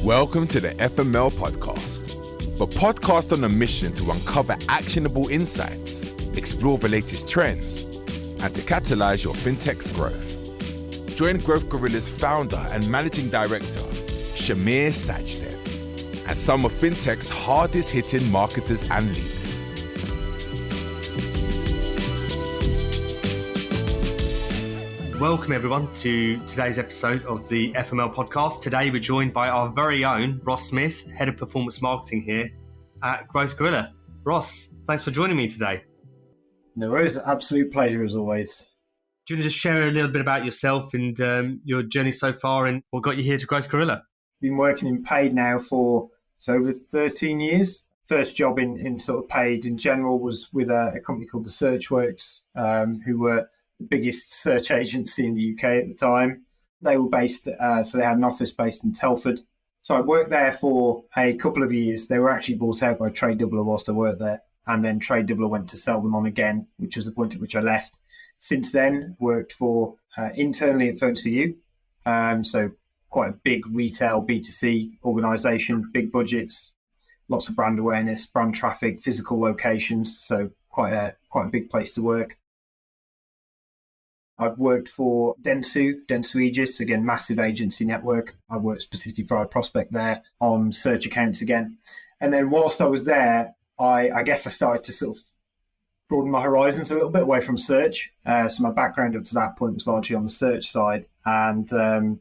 Welcome to the FML podcast, the podcast on a mission to uncover actionable insights, explore the latest trends, and to catalyse your fintech's growth. Join Growth Gorilla's founder and managing director, Sachdev, and some of fintech's hardest hitting marketers and leaders. Welcome everyone to today's episode of the FML podcast. Today we're joined by our very own Ross Smith, Head of Performance Marketing here at Growth Gorilla. Ross, thanks for joining me today. No worries, absolute pleasure as always. Do you want to just share a little bit about yourself and your journey so far and what got you here to Growth Gorilla? Been working in paid now for over 13 years. First job in sort of paid in general was with a company called the Searchworks, who were the biggest search agency in the UK at the time. They were based, so they had an office based in Telford. So I worked there for a couple of years. They were actually bought out by Trade Doubler whilst I worked there. And then Trade Doubler went to sell them on again, which was the point at which I left. Since then, worked for internally at Phones for You. So quite a big retail B2C organisation, big budgets, lots of brand awareness, brand traffic, physical locations. So quite a big place to work. I've worked for Dentsu Aegis, again, massive agency network. I worked specifically for our prospect there on search accounts again. And then whilst I was there, I guess I started to sort of broaden my horizons a little bit away from search. So my background up to that point was largely on the search side and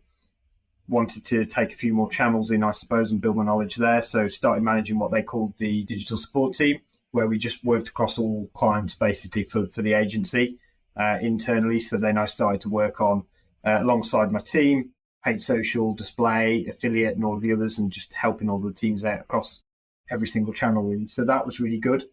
wanted to take a few more channels in, I suppose, and build my knowledge there. So started managing what they called the digital support team, where we just worked across all clients basically for the agency. Internally. So then I started to work on, alongside my team, paid social, display, affiliate, and all of the others, and just helping all the teams out across every single channel, really. So that was really good.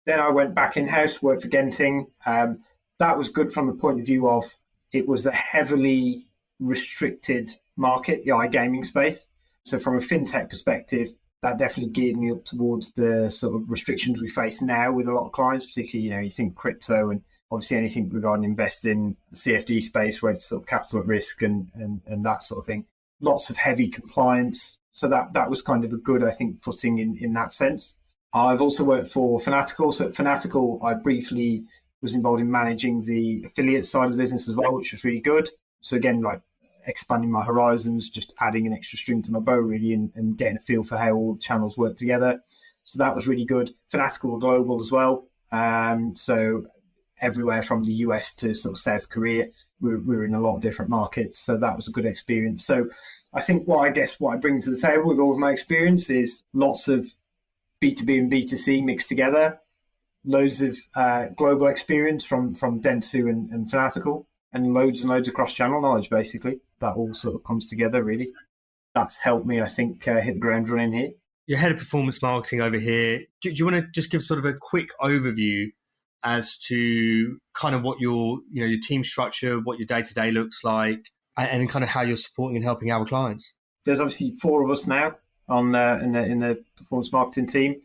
Then I went back in-house, worked for Genting. That was good from the point of view of it was a heavily restricted market, the iGaming space. So from a fintech perspective, that definitely geared me up towards the sort of restrictions we face now with a lot of clients, particularly, you think crypto and obviously anything regarding investing, the CFD space where it's sort of capital at risk and that sort of thing. Lots of heavy compliance. So that was kind of a good, I think, footing in that sense. I've also worked for Fanatical. So at Fanatical, I briefly was involved in managing the affiliate side of the business as well, which was really good. So again, like expanding my horizons, just adding an extra string to my bow really and getting a feel for how all the channels work together. So that was really good. Fanatical were global as well. So everywhere from the US to sort of South Korea. We were in a lot of different markets. So that was a good experience. So I think what I bring to the table with all of my experience is lots of B2B and B2C mixed together, loads of global experience from Dentsu and Fanatical, and loads of cross-channel knowledge, basically. That all sort of comes together, really. That's helped me, I think, hit the ground running here. You're Head of Performance Marketing over here. Do you want to just give sort of a quick overview as to kind of what your team structure, what your day-to-day looks like, and kind of how you're supporting and helping our clients? There's obviously 4 of us now on in the performance marketing team.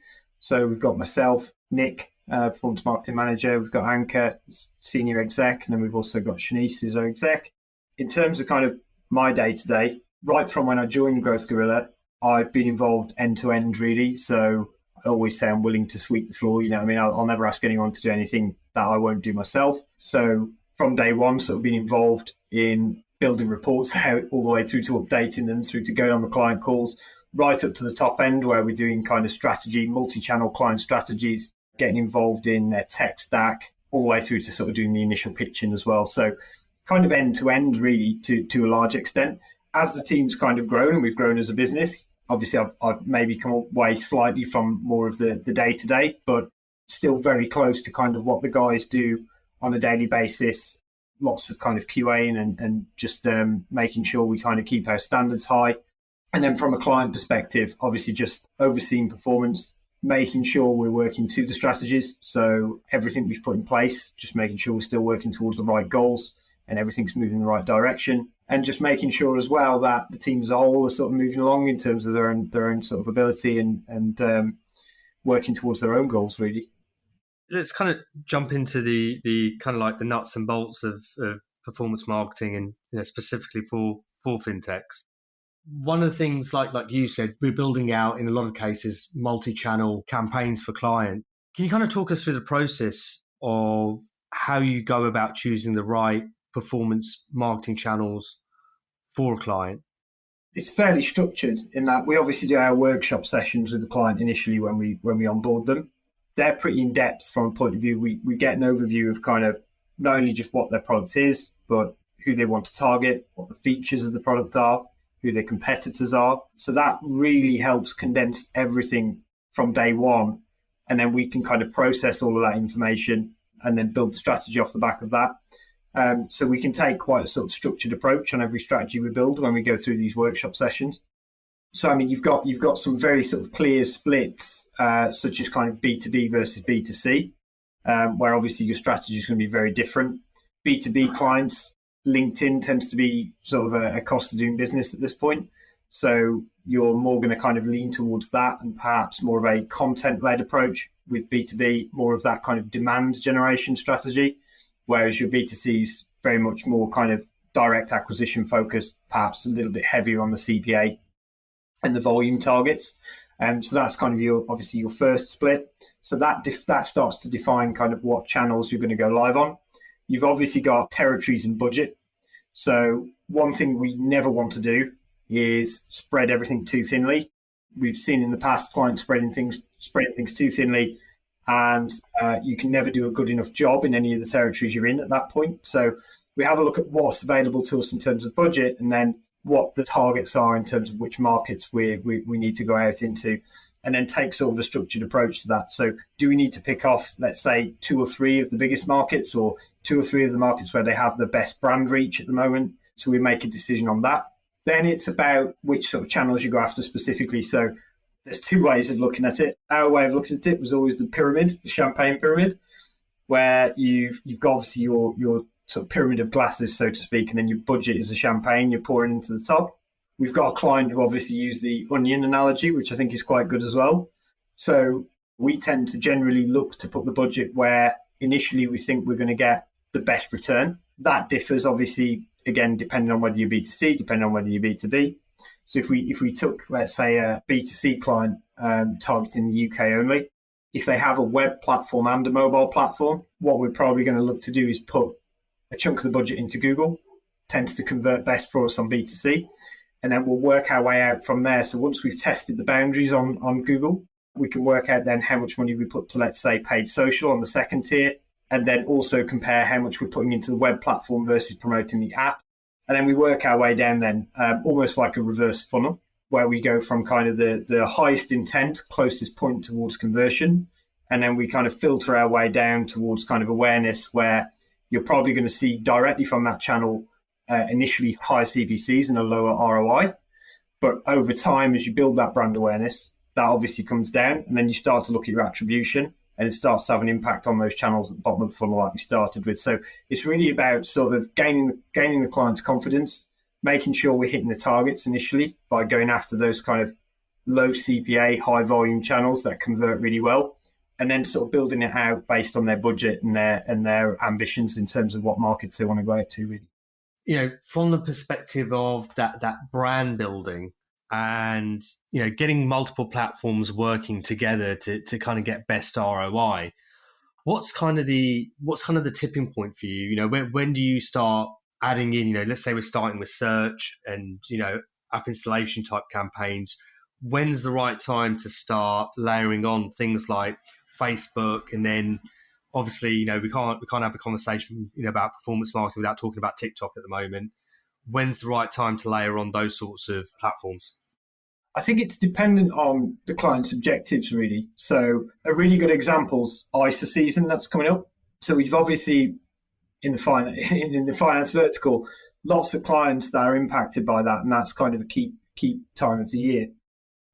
So we've got myself, Nick, performance marketing manager. We've got Anka, senior exec, and then we've also got Shanice, who's our exec. In terms of kind of my day-to-day, right from when I joined Growth Gorilla, I've been involved end-to-end really. So I always say I'm willing to sweep the floor. I'll never ask anyone to do anything that I won't do myself. So from day one, sort of been involved in building reports out all the way through to updating them, through to going on the client calls, right up to the top end where we're doing kind of strategy, multi-channel client strategies, getting involved in their tech stack, all the way through to sort of doing the initial pitching as well. So kind of end to end really to a large extent. As the team's kind of grown and we've grown as a business, obviously, I've maybe come away slightly from more of the day-to-day, but still very close to kind of what the guys do on a daily basis. Lots of kind of QAing and just making sure we kind of keep our standards high. And then from a client perspective, obviously just overseeing performance, making sure we're working to the strategies. So everything we've put in place, just making sure we're still working towards the right goals and everything's moving in the right direction. And just making sure as well that the team as a whole are sort of moving along in terms of their own sort of ability and working towards their own goals, really. Let's kind of jump into the kind of like the nuts and bolts of performance marketing and specifically for fintechs. One of the things, like you said, we're building out, in a lot of cases, multi-channel campaigns for client. Can you kind of talk us through the process of how you go about choosing the right performance marketing channels for a client? It's fairly structured in that we obviously do our workshop sessions with the client initially when we onboard them. They're pretty in depth from a point of view. We get an overview of kind of not only just what their product is, but who they want to target, what the features of the product are, who their competitors are. So that really helps condense everything from day one. And then we can kind of process all of that information and then build the strategy off the back of that. So we can take quite a sort of structured approach on every strategy we build when we go through these workshop sessions. So, I mean, you've got some very sort of clear splits, such as kind of B2B versus B2C, where obviously your strategy is going to be very different. B2B clients, LinkedIn tends to be sort of a cost of doing business at this point. So you're more going to kind of lean towards that and perhaps more of a content-led approach. With B2B, more of that kind of demand generation strategy, whereas your B2C is very much more kind of direct acquisition focused, perhaps a little bit heavier on the CPA and the volume targets. So that's kind of your first split. So that starts to define kind of what channels you're going to go live on. You've obviously got territories and budget. So one thing we never want to do is spread everything too thinly. We've seen in the past clients spreading things too thinly, and you can never do a good enough job in any of the territories you're in at that point. So we have a look at what's available to us in terms of budget, and then what the targets are in terms of which markets we need to go out into, and then take sort of a structured approach to that. So do we need to pick off, let's say, 2 or 3 of the biggest markets, or 2 or 3 of the markets where they have the best brand reach at the moment? So we make a decision on that. Then it's about which sort of channels you go after specifically. So there's 2 ways of looking at it. Our way of looking at it was always the pyramid, the champagne pyramid, where you've got obviously your sort of pyramid of glasses, so to speak, and then your budget is the champagne you're pouring into the top. We've got a client who obviously used the onion analogy, which I think is quite good as well. So we tend to generally look to put the budget where initially we think we're going to get the best return. That differs obviously, again, depending on whether you're B2C, depending on whether you're B2B. So if we took, let's say, a B2C client targeting the UK only, if they have a web platform and a mobile platform, what we're probably going to look to do is put a chunk of the budget into Google. Tends to convert best for us on B2C. And then we'll work our way out from there. So once we've tested the boundaries on Google, we can work out then how much money we put to, let's say, paid social on the second tier, and then also compare how much we're putting into the web platform versus promoting the app. And then we work our way down then, almost like a reverse funnel, where we go from kind of the highest intent, closest point towards conversion. And then we kind of filter our way down towards kind of awareness, where you're probably going to see directly from that channel initially higher CPCs and a lower ROI. But over time, as you build that brand awareness, that obviously comes down, and then you start to look at your attribution, and it starts to have an impact on those channels at the bottom of the funnel like we started with. So it's really about sort of gaining the client's confidence, making sure we're hitting the targets initially by going after those kind of low CPA, high volume channels that convert really well, and then sort of building it out based on their budget and their ambitions in terms of what markets they want to go out to, really. You know, from the perspective of that brand building and, you know, getting multiple platforms working together to kind of get best ROI, what's kind of the tipping point for you? You know, when do you start adding in, you know, let's say we're starting with search and, you know, app installation type campaigns. When's the right time to start layering on things like Facebook? And then obviously, you know, we can't have a conversation, you know, about performance marketing without talking about TikTok at the moment. When's the right time to layer on those sorts of platforms? I think it's dependent on the client's objectives, really. So a really good example's ISA season that's coming up. So we've obviously in the finance vertical, lots of clients that are impacted by that, and that's kind of a key time of the year.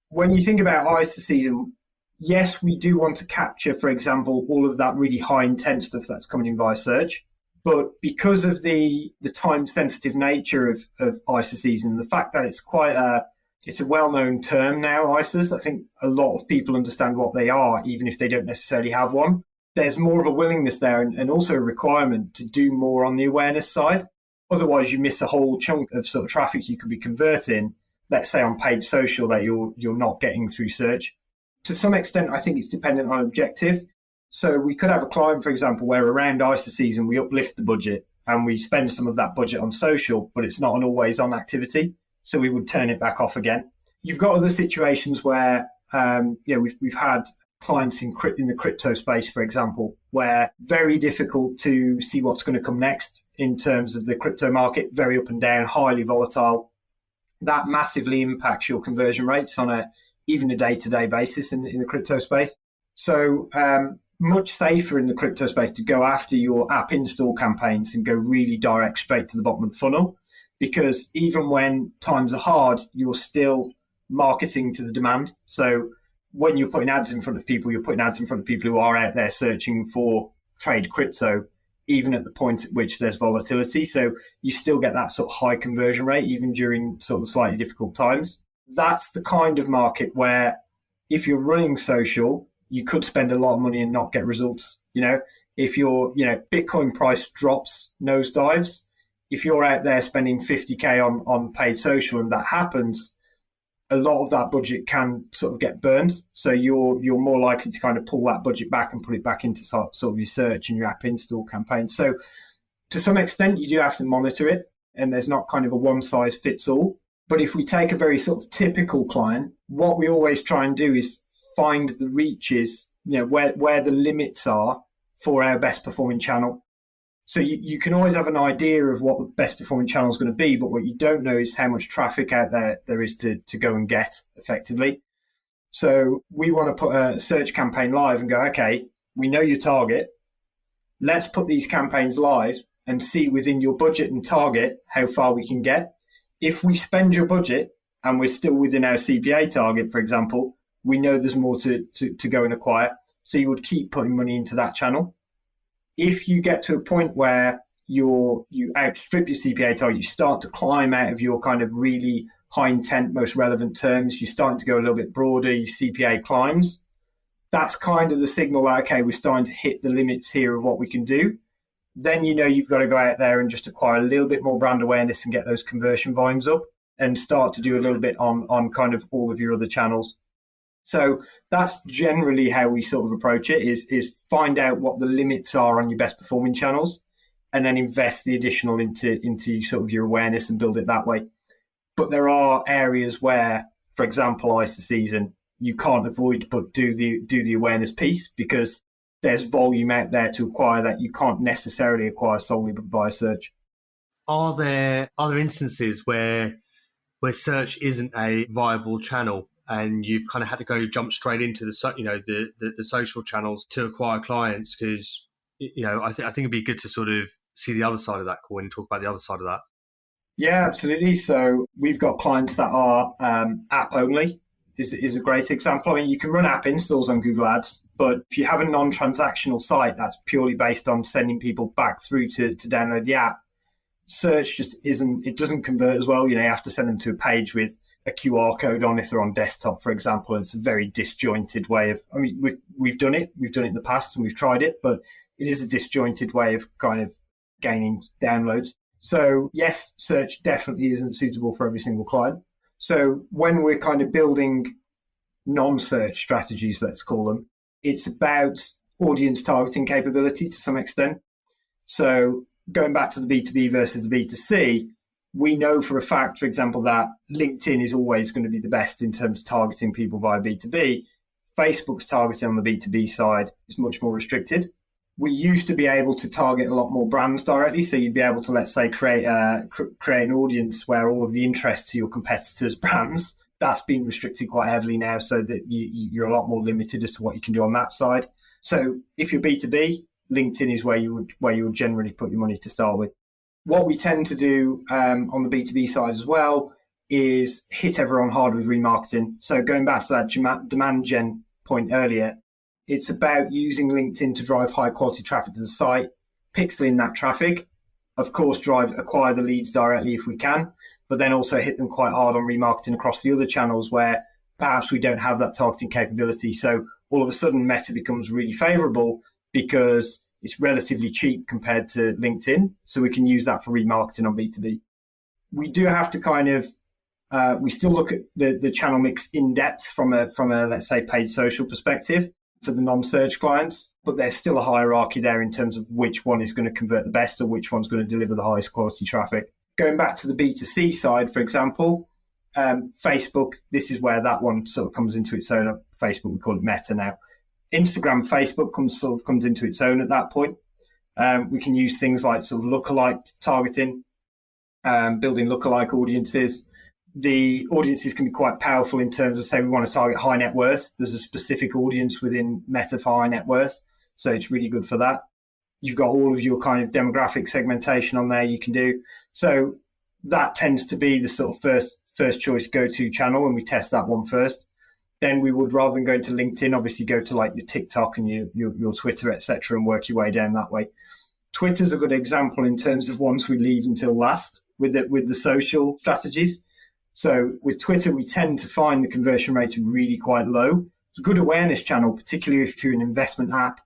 When you think about ISA season, yes, we do want to capture, for example, all of that really high intent stuff that's coming in via search. But because of the time sensitive nature of ISA season, the fact that it's a well-known term now, ISAs, I think a lot of people understand what they are, even if they don't necessarily have one. There's more of a willingness there and also a requirement to do more on the awareness side. Otherwise, you miss a whole chunk of sort of traffic you could be converting let's say on paid social, that you're not getting through search. To some extent, I think it's dependent on objective. So we could have a client, for example, where around ISA season, we uplift the budget and we spend some of that budget on social, but it's not an always on activity. So we would turn it back off again. You've got other situations where, we've had clients in the crypto space, for example, where very difficult to see what's going to come next in terms of the crypto market, very up and down, highly volatile. That massively impacts your conversion rates on even a day-to-day basis in the crypto space. So much safer in the crypto space to go after your app install campaigns and go really direct straight to the bottom of the funnel, because even when times are hard, you're still marketing to the demand. So when you're putting ads in front of people, you're putting ads in front of people who are out there searching for trade crypto, even at the point at which there's volatility. So you still get that sort of high conversion rate, even during sort of slightly difficult times. That's the kind of market where if you're running social, you could spend a lot of money and not get results. If Bitcoin price drops, nosedives, if you're out there spending 50K on paid social and that happens, a lot of that budget can sort of get burned. So you're more likely to kind of pull that budget back and put it back into sort of your search and your app install campaign. So to some extent, you do have to monitor it, and there's not kind of a one size fits all. But if we take a very sort of typical client, what we always try and do is find the reaches, where the limits are for our best performing channel. So you can always have an idea of what the best performing channel is going to be, but what you don't know is how much traffic out there is to go and get effectively. So we want to put a search campaign live and go, okay, we know your target. Let's put these campaigns live and see within your budget and target how far we can get. If we spend your budget and we're still within our CPA target, for example, we know there's more to go and acquire. So you would keep putting money into that channel. If you get to a point where you outstrip your CPA target, you start to climb out of your kind of really high intent, most relevant terms, you're starting to go a little bit broader, your CPA climbs, that's kind of the signal that, okay, we're starting to hit the limits here of what we can do. Then you've got to go out there and just acquire a little bit more brand awareness and get those conversion volumes up and start to do a little bit on kind of all of your other channels. So that's generally how we sort of approach it, is find out what the limits are on your best performing channels and then invest the additional into sort of your awareness and build it that way. But there are areas where, for example, ISA season, you can't avoid but do the awareness piece, because there's volume out there to acquire that you can't necessarily acquire solely via search. Are there instances where search isn't a viable channel and you've kind of had to jump straight into the social channels to acquire clients? Because I think it'd be good to sort of see the other side of that coin and talk about the other side of that. Yeah, absolutely. So we've got clients that are app only. Is a great example. I mean, you can run app installs on Google Ads, but if you have a non-transactional site that's purely based on sending people back through to download the app, search just doesn't convert as well. You have to send them to a page with a QR code on if they're on desktop, for example. And it's a very disjointed way of, we've done it in the past and we've tried it, but it is a disjointed way of kind of gaining downloads. So yes, search definitely isn't suitable for every single client. So when we're kind of building non-search strategies, let's call them, it's about audience targeting capability to some extent. So going back to the B2B versus the B2C, we know for a fact, for example, that LinkedIn is always going to be the best in terms of targeting people via B2B. Facebook's targeting on the B2B side is much more restricted. We used to be able to target a lot more brands directly. So you'd be able to, let's say, create an audience where all of the interests to your competitors' brands. That's been restricted quite heavily now, so that you're a lot more limited as to what you can do on that side. So if you're B2B, LinkedIn is where you would generally put your money to start with. What we tend to do on the B2B side as well is hit everyone hard with remarketing. So going back to that demand gen point earlier, it's about using LinkedIn to drive high quality traffic to the site, pixeling that traffic, of course, acquire the leads directly if we can, but then also hit them quite hard on remarketing across the other channels where perhaps we don't have that targeting capability. So all of a sudden Meta becomes really favorable because it's relatively cheap compared to LinkedIn. So we can use that for remarketing on B2B. We do have to kind of We still look at the channel mix in depth from a let's say paid social perspective for the non-search clients, but there's still a hierarchy there in terms of which one is going to convert the best or which one's going to deliver the highest quality traffic. Going back to the B2C side, for example, Facebook, this is where that one sort of comes into its own. Facebook, we call it Meta now. Instagram, Facebook comes into its own at that point. We can use things like sort of lookalike targeting, building lookalike audiences. The audiences can be quite powerful in terms of, say, we want to target high net worth. There's a specific audience within Meta for high net worth, so it's really good for that. You've got all of your kind of demographic segmentation on there you can do. So that tends to be the sort of first choice go-to channel, and we test that one first. Then we would, rather than going to LinkedIn, obviously go to like your TikTok and your Twitter, etc., and work your way down that way. Twitter's a good example in terms of ones we leave until last with the social strategies. So with Twitter, we tend to find the conversion rates are really quite low. It's a good awareness channel, particularly if you're an investment app,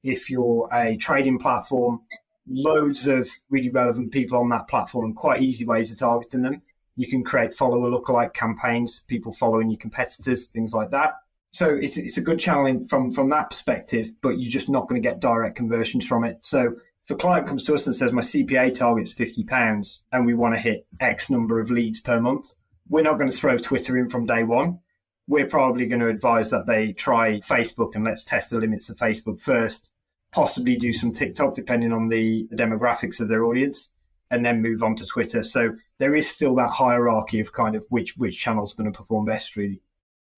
if you're a trading platform, loads of really relevant people on that platform and quite easy ways of targeting them. You can create follower lookalike campaigns, people following your competitors, things like that. So it's a good channel from that perspective, but you're just not going to get direct conversions from it. So if a client comes to us and says, my CPA target's £50 and we want to hit X number of leads per month, we're not going to throw Twitter in from day one. We're probably going to advise that they try Facebook and let's test the limits of Facebook first, possibly do some TikTok depending on the demographics of their audience, and then move on to Twitter. So there is still that hierarchy of kind of which channel is going to perform best, really.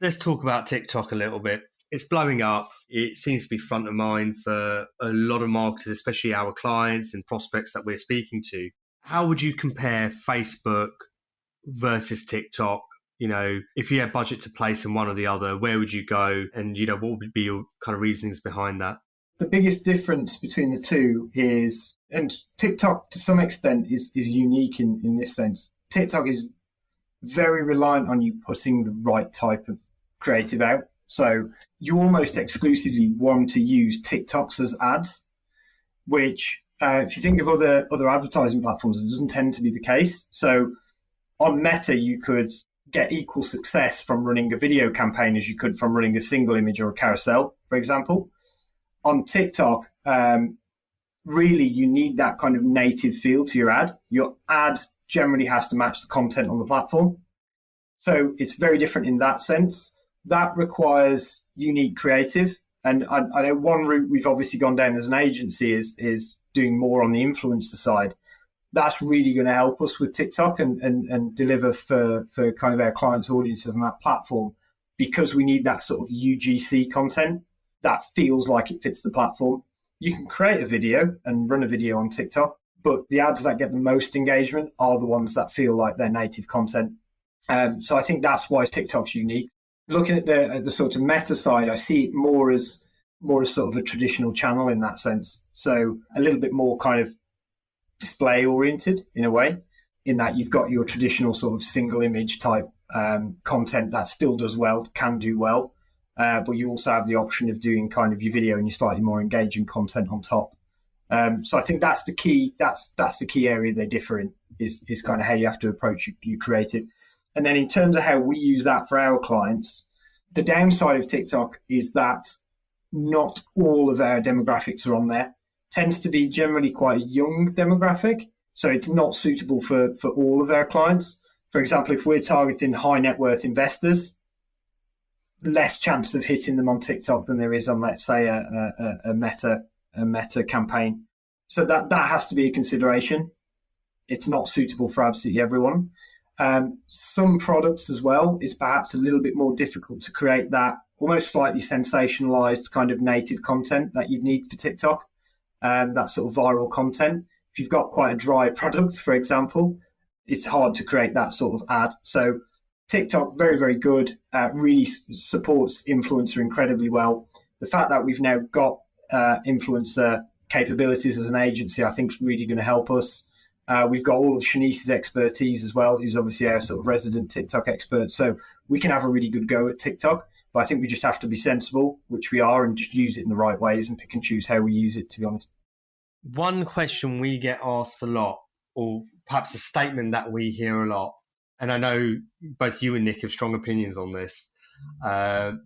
Let's talk about TikTok a little bit. It's blowing up. It seems to be front of mind for a lot of marketers, especially our clients and prospects that we're speaking to. How would you compare Facebook versus TikTok? You know, if you had budget to place in one or the other, where would you go? And, you know, what would be your kind of reasonings behind that? The biggest difference between the two is, and TikTok to some extent is unique in this sense. TikTok is very reliant on you putting the right type of creative out. So you almost exclusively want to use TikToks as ads, which if you think of other advertising platforms, it doesn't tend to be the case. So on Meta, you could get equal success from running a video campaign as you could from running a single image or a carousel, for example. On TikTok, really you need that kind of native feel to your ad. Your ad generally has to match the content on the platform. So it's very different in that sense. That requires unique creative. And I know one route we've obviously gone down as an agency is doing more on the influencer side. That's really going to help us with TikTok and deliver for kind of our clients' audiences on that platform, because we need that sort of UGC content that feels like it fits the platform. You can create a video and run a video on TikTok, but the ads that get the most engagement are the ones that feel like they're native content. So I think that's why TikTok's unique. Looking at the sort of Meta side, I see it more as sort of a traditional channel in that sense. So a little bit more kind of display oriented in a way, in that you've got your traditional sort of single image type content that still does well, can do well, but you also have the option of doing kind of your video and your slightly more engaging content on top. So I think that's the key. That's the key area they differ in, is kind of how you have to approach your creative. And then in terms of how we use that for our clients, the downside of TikTok is that not all of our demographics are on there. Tends to be generally quite a young demographic, so it's not suitable for all of our clients. For example, if we're targeting high net worth investors, less chance of hitting them on TikTok than there is on, let's say, a Meta campaign. So that has to be a consideration. It's not suitable for absolutely everyone. Some products as well is perhaps a little bit more difficult to create that almost slightly sensationalized kind of native content that you'd need for TikTok. That sort of viral content. If you've got quite a dry product, for example, it's hard to create that sort of ad. So TikTok, very, very good, really supports influencer incredibly well. The fact that we've now got influencer capabilities as an agency, I think is really going to help us. We've got all of Shanice's expertise as well. He's obviously our sort of resident TikTok expert. So we can have a really good go at TikTok. But I think we just have to be sensible, which we are, and just use it in the right ways and pick and choose how we use it, to be honest. One question we get asked a lot, or perhaps a statement that we hear a lot, and I know both you and Nick have strong opinions on this, but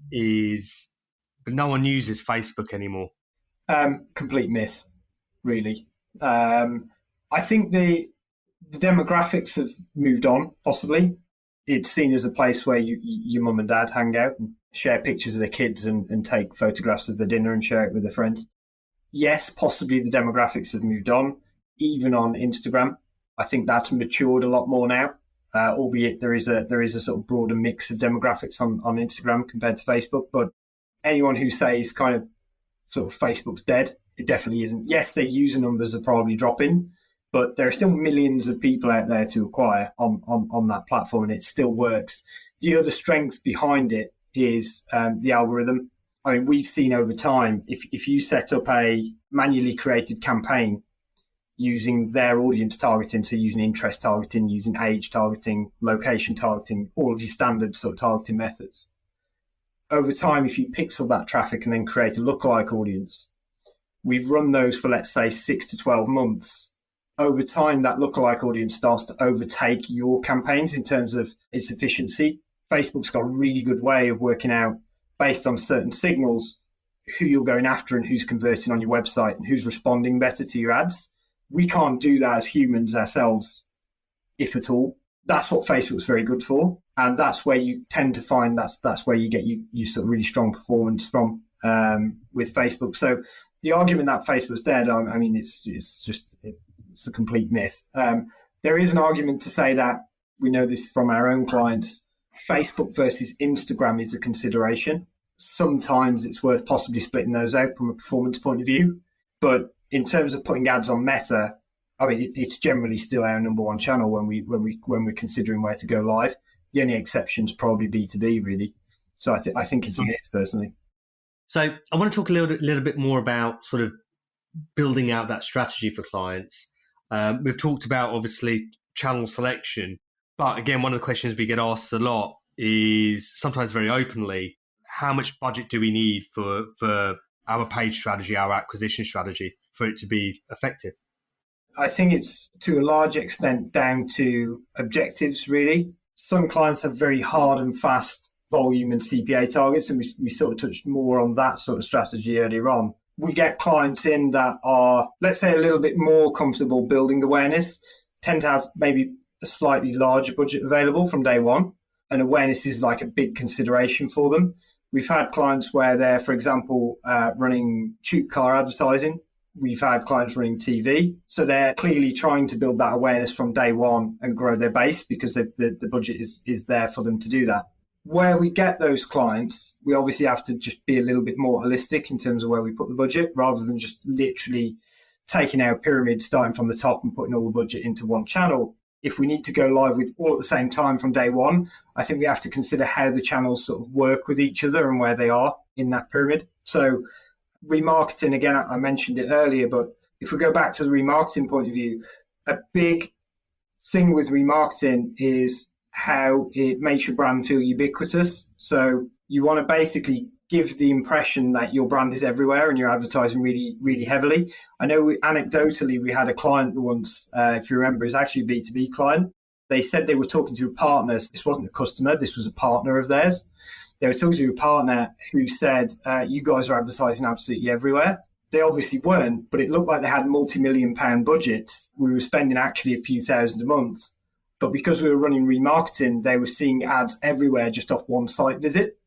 no one uses Facebook anymore. Complete myth, really. I think the demographics have moved on, possibly. It's seen as a place where your mum and dad hang out and share pictures of their kids and take photographs of the dinner and share it with their friends. Yes, possibly the demographics have moved on, even on Instagram. I think that's matured a lot more now, albeit there is a sort of broader mix of demographics on Instagram compared to Facebook. But anyone who says kind of sort of Facebook's dead, it definitely isn't. Yes, their user numbers are probably dropping, but there are still millions of people out there to acquire on that platform, and it still works. The other strength behind it is the algorithm. I mean, we've seen over time, if you set up a manually created campaign using their audience targeting, so using interest targeting, using age targeting, location targeting, all of your standard sort of targeting methods, over time, if you pixel that traffic and then create a lookalike audience, we've run those for, let's say, 6 to 12 months. Over time, that lookalike audience starts to overtake your campaigns in terms of its efficiency. Facebook's got a really good way of working out, based on certain signals, who you're going after and who's converting on your website and who's responding better to your ads. We can't do that as humans ourselves, if at all. That's what Facebook's very good for. And that's where you tend to find that's where you get your sort of really strong performance from with Facebook. So the argument that Facebook's dead, I mean, it's a complete myth. There is an argument to say that, we know this from our own clients, Facebook versus Instagram is a consideration. Sometimes it's worth possibly splitting those out from a performance point of view. But in terms of putting ads on Meta, I mean, it's generally still our number one channel when we're considering where to go live. The only exception's probably B2B, really. So I think it's a myth, personally. So I want to talk a little bit more about sort of building out that strategy for clients. We've talked about, obviously, channel selection. But again, one of the questions we get asked a lot is, sometimes very openly, how much budget do we need for our paid strategy, our acquisition strategy, for it to be effective? I think it's to a large extent down to objectives, really. Some clients have very hard and fast volume and CPA targets, and we sort of touched more on that sort of strategy earlier on. We get clients in that are, let's say, a little bit more comfortable building awareness, tend to have maybe a slightly larger budget available from day one, and awareness is like a big consideration for them. We've had clients where they're, for example, running cheap car advertising. We've had clients running TV. So they're clearly trying to build that awareness from day one and grow their base because the budget is there for them to do that. Where we get those clients, we obviously have to just be a little bit more holistic in terms of where we put the budget, rather than just literally taking our pyramid, starting from the top and putting all the budget into one channel. If we need to go live with all at the same time from day one, I think we have to consider how the channels sort of work with each other and where they are in that pyramid. So remarketing, again, I mentioned it earlier, but if we go back to the remarketing point of view, a big thing with remarketing is how it makes your brand feel ubiquitous. So you want to basically give the impression that your brand is everywhere and you're advertising really, really heavily. I know anecdotally, we had a client once, if you remember, is actually a B2B client. They said they were talking to a partner. This wasn't a customer, this was a partner of theirs. They were talking to a partner who said, you guys are advertising absolutely everywhere. They obviously weren't, but it looked like they had multi-million-pound budgets. We were spending actually a few thousand a month. But because we were running remarketing, they were seeing ads everywhere just off one site visit,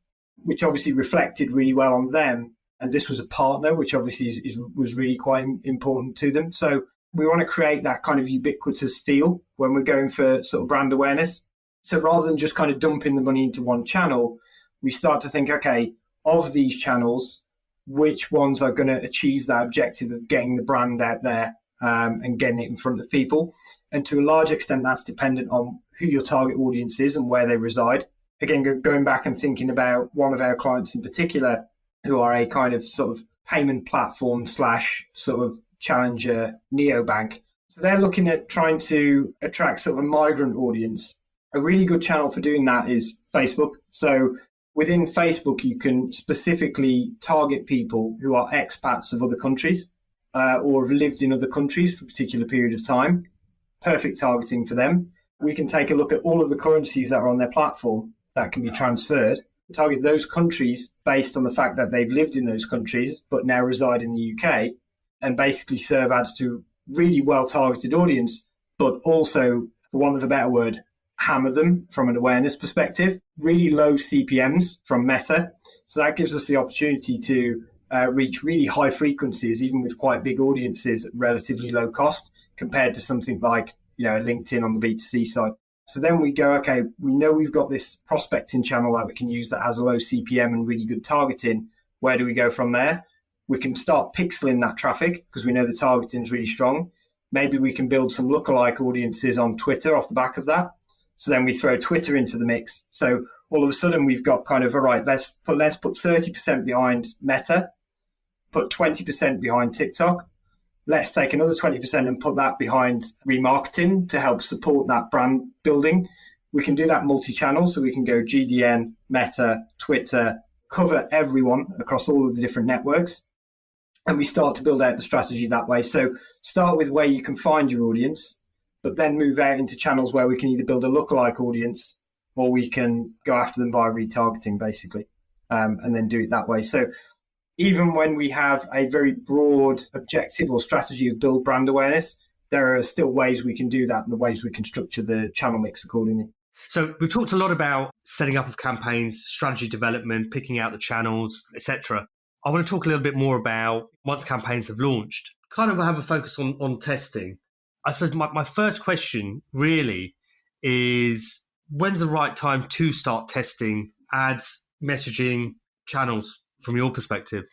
which obviously reflected really well on them. And this was a partner, which obviously was really quite important to them. So we want to create that kind of ubiquitous feel when we're going for sort of brand awareness. So rather than just kind of dumping the money into one channel, we start to think, okay, of these channels, which ones are going to achieve that objective of getting the brand out there and getting it in front of people. And to a large extent, that's dependent on who your target audience is and where they reside. Again, going back and thinking about one of our clients in particular, who are a kind of sort of payment platform / sort of challenger neobank. So they're looking at trying to attract sort of a migrant audience. A really good channel for doing that is Facebook. So within Facebook, you can specifically target people who are expats of other countries or have lived in other countries for a particular period of time. Perfect targeting for them. We can take a look at all of the currencies that are on their platform that can be transferred, target those countries based on the fact that they've lived in those countries but now reside in the UK, and basically serve ads to really well-targeted audience, but also, for want of a better word, hammer them from an awareness perspective, really low CPMs from Meta. So that gives us the opportunity to reach really high frequencies, even with quite big audiences at relatively low cost compared to something like, LinkedIn on the B2C side. So then we go, okay, we know we've got this prospecting channel that we can use that has a low CPM and really good targeting. Where do we go from there? We can start pixeling that traffic because we know the targeting is really strong. Maybe we can build some lookalike audiences on Twitter off the back of that. So then we throw Twitter into the mix. So all of a sudden we've got kind of, all right, let's put 30% behind Meta, put 20% behind TikTok. Let's take another 20% and put that behind remarketing to help support that brand building. We can do that multi-channel, so we can go GDN, Meta, Twitter, cover everyone across all of the different networks. And we start to build out the strategy that way. So start with where you can find your audience, but then move out into channels where we can either build a lookalike audience or we can go after them via retargeting, basically, and then do it that way. So even when we have a very broad objective or strategy of build brand awareness, there are still ways we can do that and the ways we can structure the channel mix accordingly. So we've talked a lot about setting up of campaigns, strategy development, picking out the channels, etc. I want to talk a little bit more about once campaigns have launched, kind of have a focus on testing. I suppose my first question really is, when's the right time to start testing ads, messaging, channels from your perspective?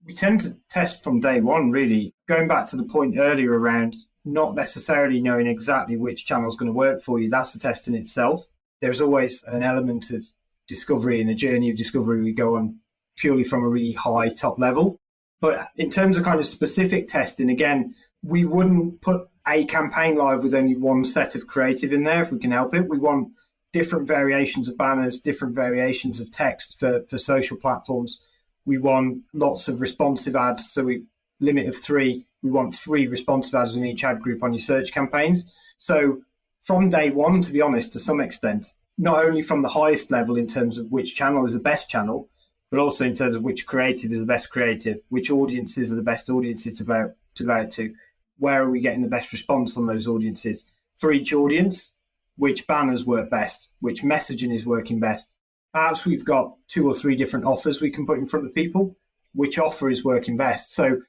We tend to test from day one, really. Going back to the point earlier around not necessarily knowing exactly which channel is going to work for you, that's a test in itself. There's always an element of discovery and a journey of discovery we go on purely from a really high top level. But in terms of kind of specific testing, again, we wouldn't put a campaign live with only one set of creative in there if we can help it. We want different variations of banners, different variations of text for social platforms. We want lots of responsive ads. So we limit of 3. We want 3 responsive ads in each ad group on your search campaigns. So from day one, to be honest, to some extent, not only from the highest level in terms of which channel is the best channel, but also in terms of which creative is the best creative, which audiences are the best audiences to go out to, where are we getting the best response on those audiences? For each audience, which banners work best, which messaging is working best. Perhaps we've got 2 or 3 different offers we can put in front of people, which offer is working best. So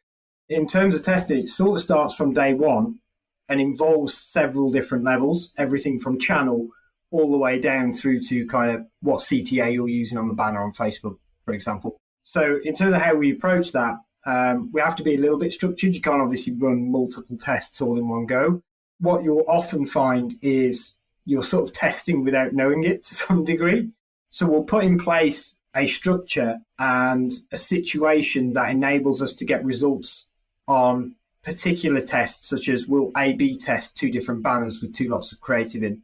in terms of testing, it sort of starts from day one and involves several different levels, everything from channel all the way down through to kind of what CTA you're using on the banner on Facebook, for example. So in terms of how we approach that, we have to be a little bit structured. You can't obviously run multiple tests all in one go. What you'll often find is you're sort of testing without knowing it to some degree. So we'll put in place a structure and a situation that enables us to get results on particular tests, such as we'll A/B test 2 different banners with 2 lots of creative in.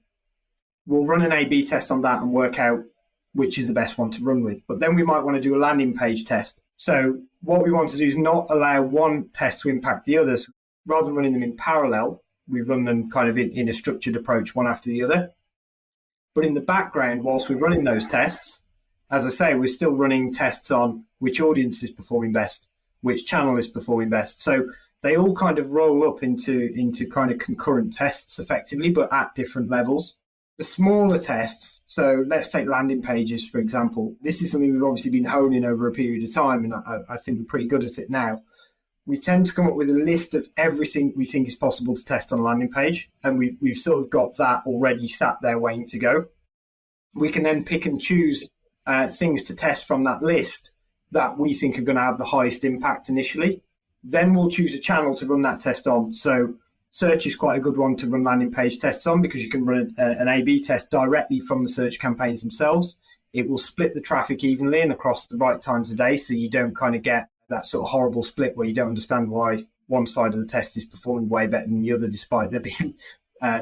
We'll run an A/B test on that and work out which is the best one to run with. But then we might want to do a landing page test. So what we want to do is not allow one test to impact the others. Rather than running them in parallel, we run them kind of in a structured approach, one after the other. But in the background, whilst we're running those tests, as I say, we're still running tests on which audience is performing best, which channel is performing best. So they all kind of roll up into kind of concurrent tests effectively, but at different levels. The smaller tests, so let's take landing pages, for example. This is something we've obviously been honing over a period of time, and I think we're pretty good at it now. We tend to come up with a list of everything we think is possible to test on a landing page, and we've sort of got that already sat there waiting to go. We can then pick and choose things to test from that list that we think are going to have the highest impact initially. Then we'll choose a channel to run that test on. So search is quite a good one to run landing page tests on because you can run an A/B test directly from the search campaigns themselves. It will split the traffic evenly and across the right times of day, so you don't kind of get that sort of horrible split where you don't understand why one side of the test is performing way better than the other despite there being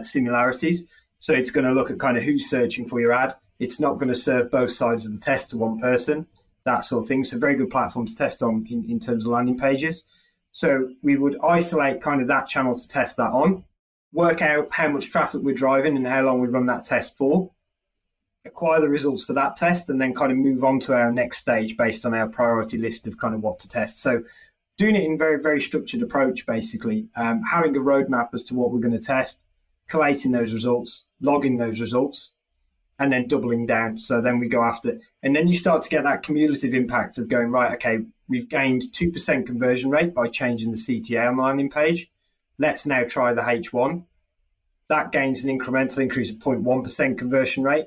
similarities. So it's going to look at kind of who's searching for your ad. It's not going to serve both sides of the test to one person, that sort of thing. So very good platform to test on in terms of landing pages. So we would isolate kind of that channel to test that on. work out how much traffic we're driving and how long we run that test for, acquire the results for that test, and then kind of move on to our next stage based on our priority list of kind of what to test. So doing it in very, very structured approach, basically, having a roadmap as to what we're going to test, collating those results, logging those results, and then doubling down. So then we go after, and then you start to get that cumulative impact of going, right, okay, we've gained 2% conversion rate by changing the CTA on the landing page. Let's now try the H1. That gains an incremental increase of 0.1% conversion rate.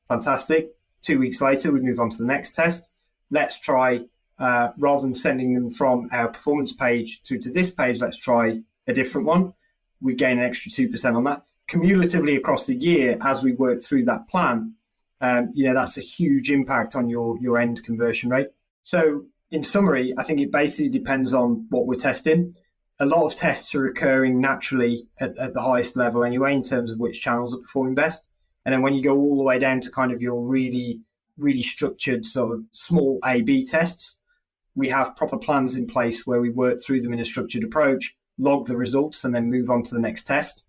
Fantastic. 2 weeks later, we move on to the next test. Let's try, rather than sending them from our performance page through to this page, let's try a different one. We gain an extra 2% on that. Cumulatively across the year, as we work through that plan, that's a huge impact on your end conversion rate. So in summary, I think it basically depends on what we're testing. A lot of tests are occurring naturally at the highest level anyway, in terms of which channels are performing best. And then when you go all the way down to kind of your really, really structured sort of small A/B tests, we have proper plans in place where we work through them in a structured approach, log the results, and then move on to the next test,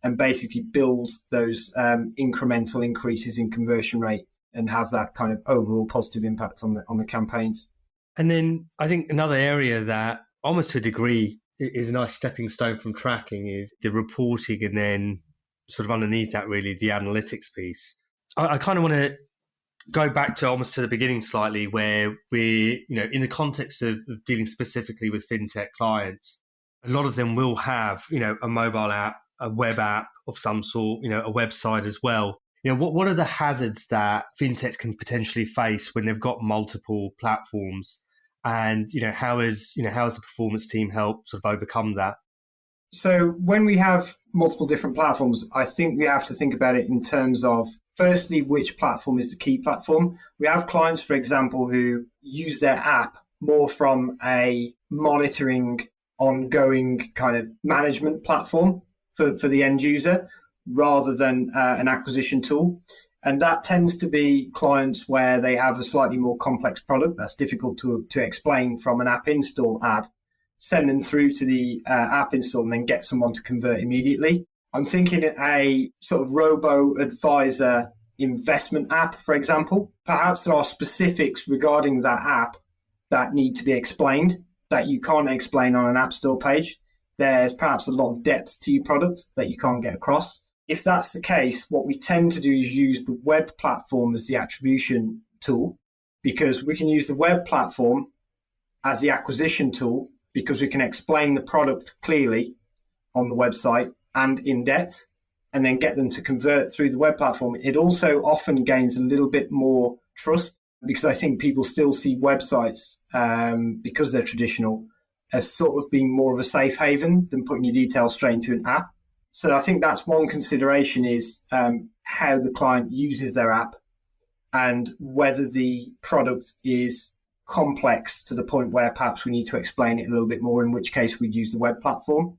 and basically build those incremental increases in conversion rate and have that kind of overall positive impact on the campaigns. And then I think another area that almost to a degree is a nice stepping stone from tracking is the reporting, and then sort of underneath that, really, the analytics piece. I kind of want to go back to almost to the beginning slightly, where we're, in the context of dealing specifically with fintech clients, a lot of them will have, a mobile app, a web app of some sort, a website as well. What are the hazards that fintechs can potentially face when they've got multiple platforms? And, how has the performance team helped sort of overcome that? So when we have multiple different platforms, I think we have to think about it in terms of, firstly, which platform is the key platform. We have clients, for example, who use their app more from a monitoring, ongoing kind of management platform for the end user, rather than an acquisition tool. And that tends to be clients where they have a slightly more complex product that's difficult to explain from an app install ad. Send them through to the app install and then get someone to convert immediately. I'm thinking a sort of robo-advisor investment app, for example. Perhaps there are specifics regarding that app that need to be explained that you can't explain on an app store page. There's perhaps a lot of depth to your product that you can't get across. If that's the case, what we tend to do is use the web platform as the attribution tool, because we can use the web platform as the acquisition tool, because we can explain the product clearly on the website and in depth, and then get them to convert through the web platform. It also often gains a little bit more trust, because I think people still see websites, because they're traditional, as sort of being more of a safe haven than putting your details straight into an app. So I think that's one consideration, is how the client uses their app and whether the product is complex to the point where perhaps we need to explain it a little bit more, in which case we'd use the web platform.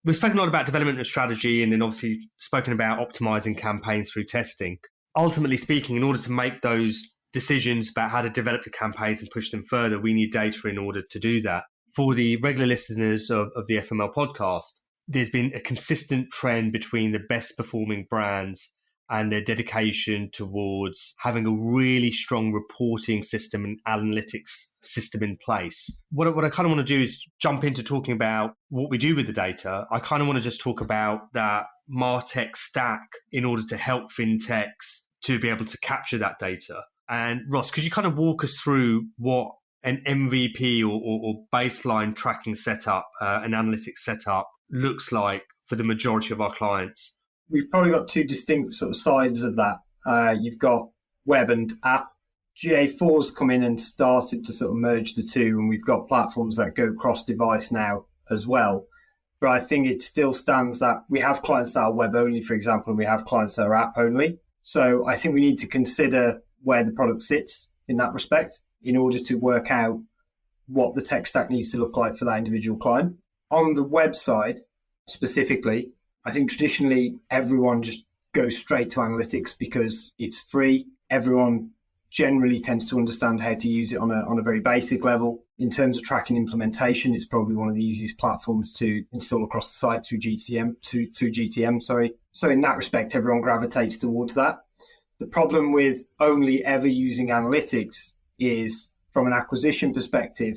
We've spoken a lot about development of strategy, and then obviously spoken about optimizing campaigns through testing. Ultimately speaking, in order to make those decisions about how to develop the campaigns and push them further, we need data in order to do that. For the regular listeners of the FML podcast, there's been a consistent trend between the best performing brands and their dedication towards having a really strong reporting system and analytics system in place. What I kind of want to do is jump into talking about what we do with the data. I kind of want to just talk about that MarTech stack in order to help fintechs to be able to capture that data. And Ross, could you kind of walk us through what an MVP or baseline tracking setup, an analytics setup looks like for the majority of our clients? We've probably got two distinct sort of sides of that. You've got web and app. GA4's come in and started to sort of merge the two, and we've got platforms that go cross-device now as well. But I think it still stands that we have clients that are web only, for example, and we have clients that are app only. So I think we need to consider where the product sits in that respect in order to work out what the tech stack needs to look like for that individual client. On the website specifically, I think traditionally everyone just goes straight to analytics because it's free. Everyone generally tends to understand how to use it on a very basic level. In terms of tracking implementation, it's probably one of the easiest platforms to install across the site through GTM. So in that respect, everyone gravitates towards that. The problem with only ever using analytics is, from an acquisition perspective,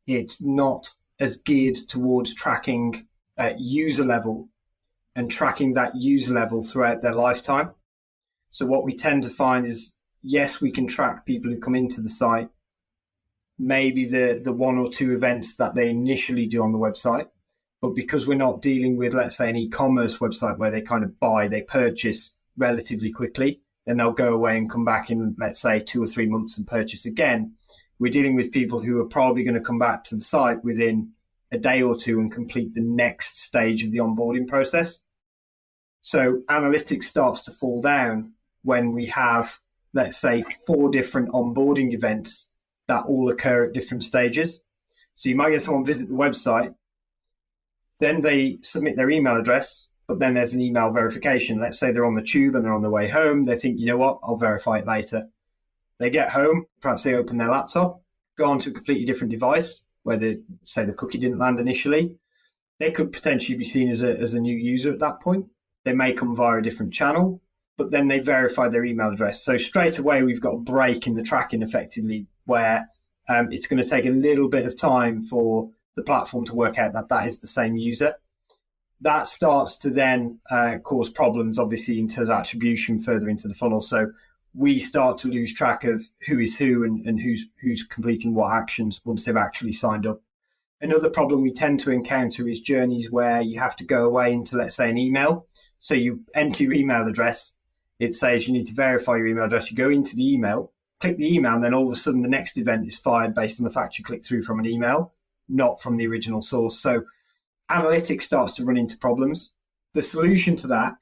it's not as geared towards tracking at user level and tracking that user level throughout their lifetime. So what we tend to find is, yes, we can track people who come into the site, maybe the one or two events that they initially do on the website. But because we're not dealing with, let's say, an e-commerce website where they kind of they purchase relatively quickly, then they'll go away and come back in, let's say, 2 or 3 months and purchase again. We're dealing with people who are probably going to come back to the site within a day or two and complete the next stage of the onboarding process. So analytics starts to fall down when we have, let's say, 4 different onboarding events that all occur at different stages. So you might get someone visit the website, then they submit their email address, but then there's an email verification. Let's say they're on the tube and they're on their way home. They think, you know what, I'll verify it later. They get home, perhaps they open their laptop, go onto a completely different device where say the cookie didn't land initially. They could potentially be seen as a new user at that point. They may come via a different channel, but then they verify their email address. So straight away, we've got a break in the tracking effectively, where it's going to take a little bit of time for the platform to work out that is the same user. That starts to then cause problems, obviously, in terms of attribution further into the funnel. So we start to lose track of who is who and who's completing what actions once they've actually signed up. Another problem we tend to encounter is journeys where you have to go away into, let's say, an email. So you enter your email address. It says you need to verify your email address. You go into the email, click the email, and then all of a sudden the next event is fired based on the fact you clicked through from an email, not from the original source. So analytics starts to run into problems. The solution to that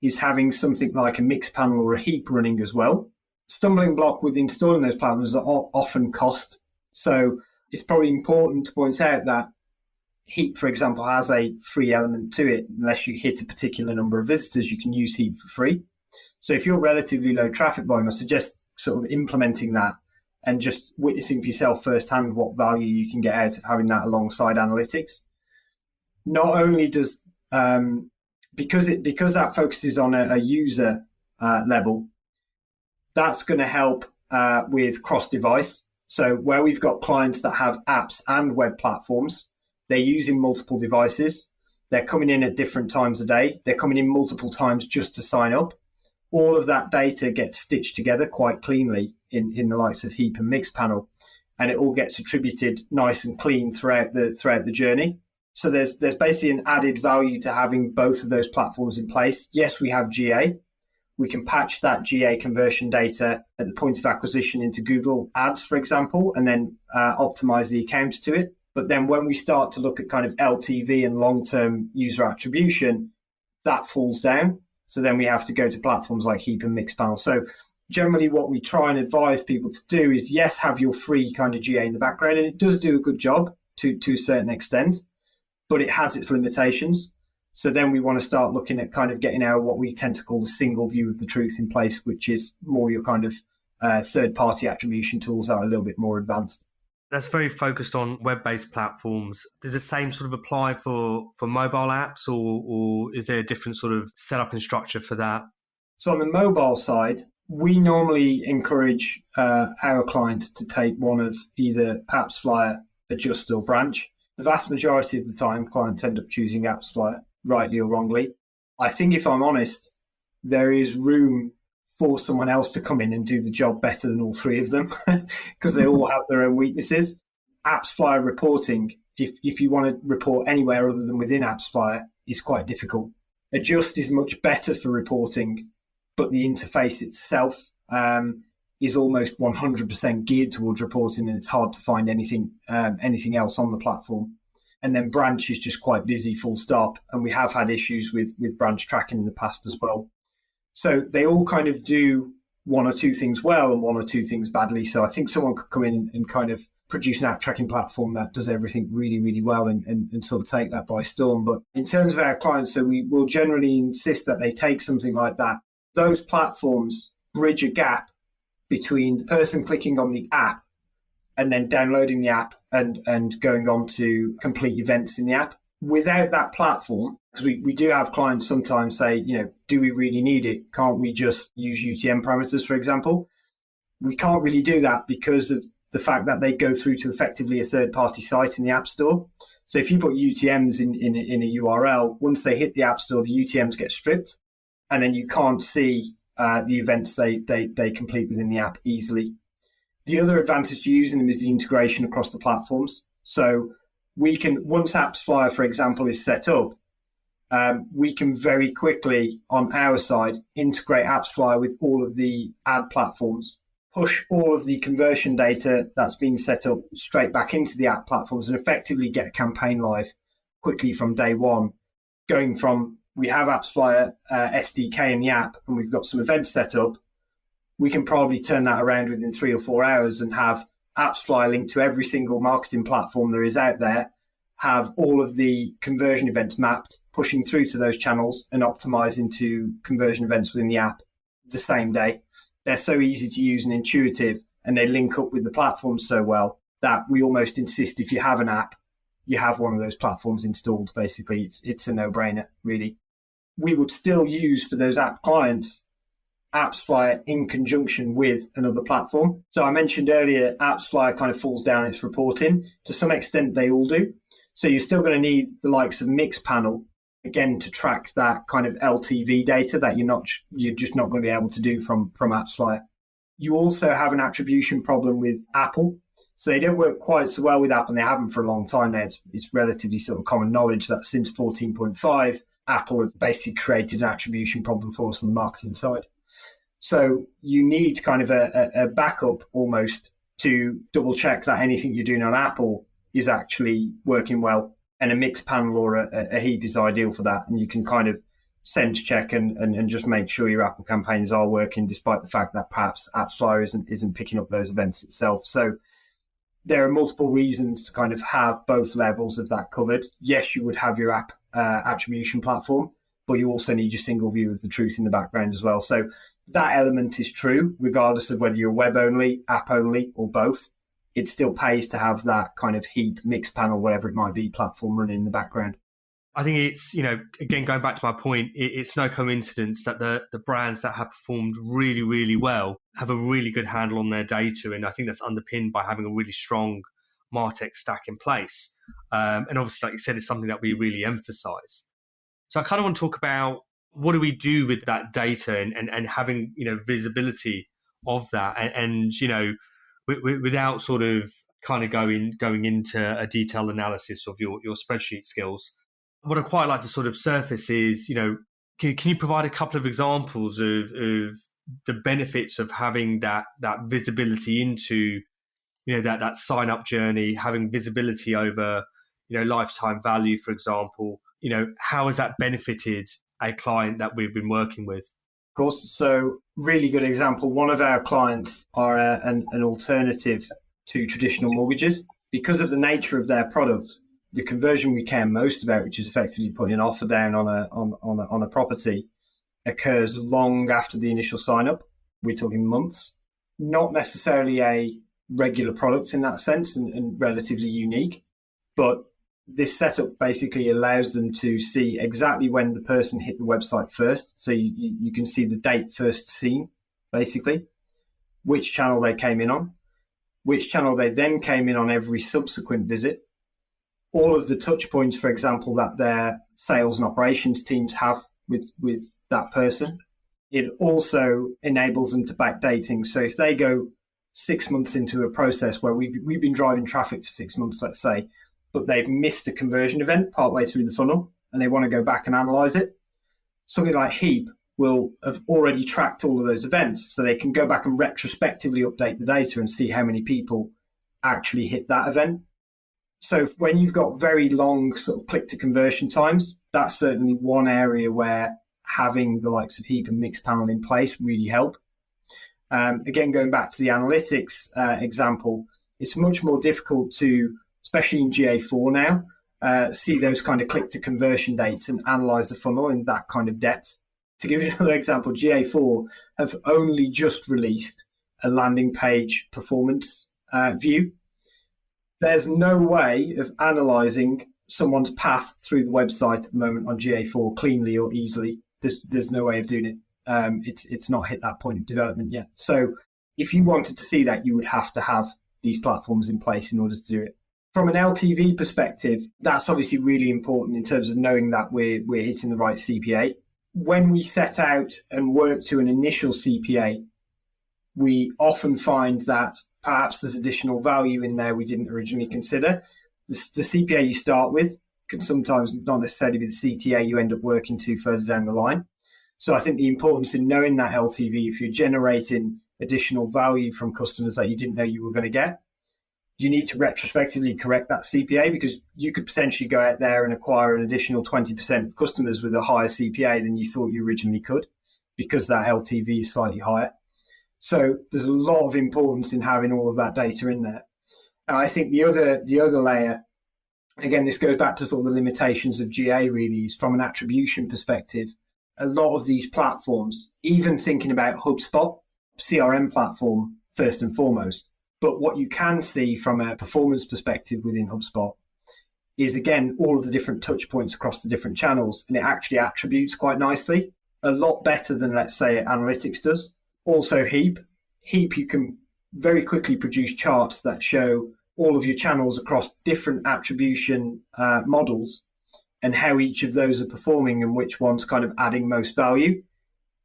is having something like a mix panel or a heap running as well. Stumbling block with installing those platforms are often cost. So it's probably important to point out that Heap, for example, has a free element to it. Unless you hit a particular number of visitors, you can use Heap for free. So if you're relatively low traffic volume, I suggest sort of implementing that and just witnessing for yourself firsthand what value you can get out of having that alongside analytics. Not only does because that focuses on a user level, that's going to help with cross-device. So where we've got clients that have apps and web platforms, they're using multiple devices. They're coming in at different times a day. They're coming in multiple times just to sign up. All of that data gets stitched together quite cleanly in the likes of Heap and Mixpanel, and it all gets attributed nice and clean throughout the journey. So there's basically an added value to having both of those platforms in place. Yes, we have GA. We can patch that GA conversion data at the point of acquisition into Google Ads, for example, and then optimize the accounts to it. But then when we start to look at kind of LTV and long-term user attribution, that falls down. So then we have to go to platforms like Heap and Mixpanel. So generally what we try and advise people to do is, yes, have your free kind of GA in the background, and it does do a good job to a certain extent, but it has its limitations. So then we want to start looking at kind of getting our what we tend to call the single view of the truth in place, which is more your kind of third-party attribution tools that are a little bit more advanced. That's very focused on web-based platforms. Does the same sort of apply for mobile apps, or is there a different sort of setup and structure for that? So on the mobile side, we normally encourage our clients to take one of either AppsFlyer, Adjust, or Branch. The vast majority of the time, clients end up choosing AppsFlyer, rightly or wrongly. I think, if I'm honest, there is room for someone else to come in and do the job better than all three of them because they all have their own weaknesses. AppsFlyer reporting, if you want to report anywhere other than within AppsFlyer, is quite difficult. Adjust is much better for reporting, but the interface itself is almost 100% geared towards reporting, and it's hard to find anything else on the platform. And then Branch is just quite busy, full stop. And we have had issues with Branch tracking in the past as well. So they all kind of do one or two things well and one or two things badly. So I think someone could come in and kind of produce an app tracking platform that does everything really, really well and sort of take that by storm. But in terms of our clients, so we will generally insist that they take something like that. Those platforms bridge a gap between the person clicking on the app and then downloading the app and going on to complete events in the app. Without that platform, because we do have clients sometimes say, do we really need it? Can't we just use UTM parameters, for example? We can't really do that because of the fact that they go through to effectively a third-party site in the App Store. So if you put UTMs in a URL, once they hit the App Store, the UTMs get stripped, and then you can't see the events they complete within the app easily. The other advantage to using them is the integration across the platforms. So we can, once AppsFlyer, for example, is set up, we can very quickly, on our side, integrate AppsFlyer with all of the ad platforms, push all of the conversion data that's being set up straight back into the app platforms, and effectively get a campaign live quickly from day one. Going from, we have AppsFlyer SDK in the app, and we've got some events set up, we can probably turn that around within 3 or 4 hours and have AppsFlyer linked to every single marketing platform there is out there, have all of the conversion events mapped, pushing through to those channels and optimizing to conversion events within the app the same day. They're so easy to use and intuitive, and they link up with the platforms so well that we almost insist if you have an app, you have one of those platforms installed. Basically, it's a no-brainer, really. We would still use for those app clients AppsFlyer in conjunction with another platform. So I mentioned earlier, AppsFlyer kind of falls down its reporting. To some extent, they all do. So you're still going to need the likes of Mixpanel, again, to track that kind of LTV data that you're just not going to be able to do from AppsFlyer. You also have an attribution problem with Apple. So they don't work quite so well with Apple, and they haven't for a long time now. It's relatively sort of common knowledge that since 14.5, Apple have basically created an attribution problem for us on the marketing side. So you need kind of a backup almost to double check that anything you're doing on Apple is actually working well. And a Mixpanel or a Heap is ideal for that. And you can kind of sense check and just make sure your Apple campaigns are working, despite the fact that perhaps AppsFlyer isn't picking up those events itself. So there are multiple reasons to kind of have both levels of that covered. Yes, you would have your app attribution platform, but you also need your single view of the truth in the background as well. So that element is true, regardless of whether you're web only, app only, or both. It still pays to have that kind of Heap, Mixpanel, whatever it might be, platform running in the background. I think it's, again, going back to my point, it's no coincidence that the brands that have performed really, really well have a really good handle on their data. And I think that's underpinned by having a really strong MarTech stack in place. And obviously, like you said, it's something that we really emphasize. So I kind of want to talk about what do we do with that data and having, visibility of that and without sort of kind of going into a detailed analysis of your spreadsheet skills. What I'd quite like to sort of surface is, can you provide a couple of examples of the benefits of having that visibility into, that sign up journey, having visibility over, lifetime value, for example, how has that benefited a client that we've been working with? Of course. So really good example. One of our clients are an alternative to traditional mortgages. Because of the nature of their product, the conversion we care most about, which is effectively putting an offer down on a property, occurs long after the initial sign up. We're talking months. Not necessarily a regular product in that sense and relatively unique, but this setup basically allows them to see exactly when the person hit the website first. So you can see the date first seen, basically, which channel they came in on, which channel they then came in on every subsequent visit, all of the touch points, for example, that their sales and operations teams have with that person. It also enables them to backdate things. So if they go 6 months into a process where we've been driving traffic for 6 months, let's say, but they've missed a conversion event partway through the funnel and they want to go back and analyze it, something like Heap will have already tracked all of those events, so they can go back and retrospectively update the data and see how many people actually hit that event. So when you've got very long sort of click to conversion times, that's certainly one area where having the likes of Heap and Mixpanel in place really help. Again, going back to the analytics example, it's much more difficult to, especially in GA4 now, see those kind of click to conversion dates and analyze the funnel in that kind of depth. To give you another example, GA4 have only just released a landing page performance view. There's no way of analysing someone's path through the website at the moment on GA4 cleanly or easily. There's no way of doing it. It's not hit that point of development yet. So if you wanted to see that, you would have to have these platforms in place in order to do it. From an LTV perspective, that's obviously really important in terms of knowing that we're hitting the right CPA. When we set out and work to an initial CPA, we often find that perhaps there's additional value in there we didn't originally consider. The CPA you start with can sometimes not necessarily be the CTA you end up working to further down the line. So I think the importance in knowing that LTV, if you're generating additional value from customers that you didn't know you were going to get, you need to retrospectively correct that CPA, because you could potentially go out there and acquire an additional 20% of customers with a higher CPA than you thought you originally could, because that LTV is slightly higher. So there's a lot of importance in having all of that data in there. And I think the other layer, again, this goes back to sort of the limitations of GA really, is from an attribution perspective. A lot of these platforms, even thinking about HubSpot, CRM platform first and foremost, but what you can see from a performance perspective within HubSpot is, again, all of the different touch points across the different channels, and it actually attributes quite nicely, a lot better than, let's say, Analytics does. Also Heap, you can very quickly produce charts that show all of your channels across different attribution models and how each of those are performing and which one's kind of adding most value.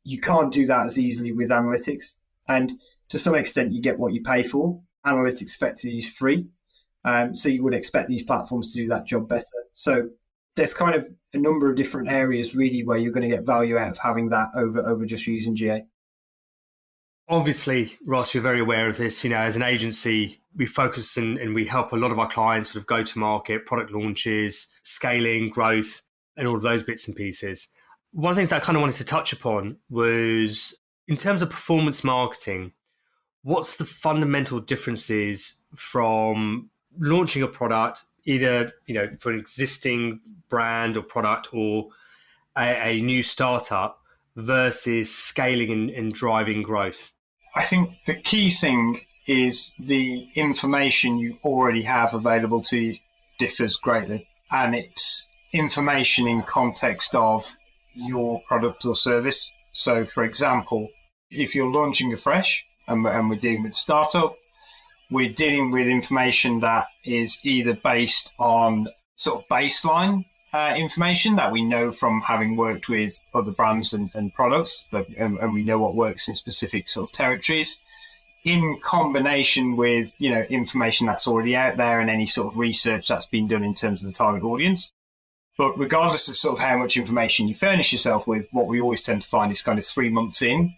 You can't do that as easily with Analytics. And to some extent, you get what you pay for. Analytics effectively is free. So you would expect these platforms to do that job better. So there's kind of a number of different areas really where you're going to get value out of having that over just using GA. Obviously, Ross, you're very aware of this. As an agency, we focus and we help a lot of our clients sort of go to market, product launches, scaling, growth, and all of those bits and pieces. One of the things I kind of wanted to touch upon was, in terms of performance marketing, what's the fundamental differences from launching a product, either for an existing brand or product or a new startup, versus scaling and driving growth? I think the key thing is the information you already have available to you differs greatly. And it's information in context of your product or service. So, for example, if you're launching afresh and we're dealing with startup, we're dealing with information that is either based on sort of baseline information that we know from having worked with other brands and products, and we know what works in specific sort of territories, in combination with information that's already out there and any sort of research that's been done in terms of the target audience. But regardless of sort of how much information you furnish yourself with, what we always tend to find is kind of 3 months in,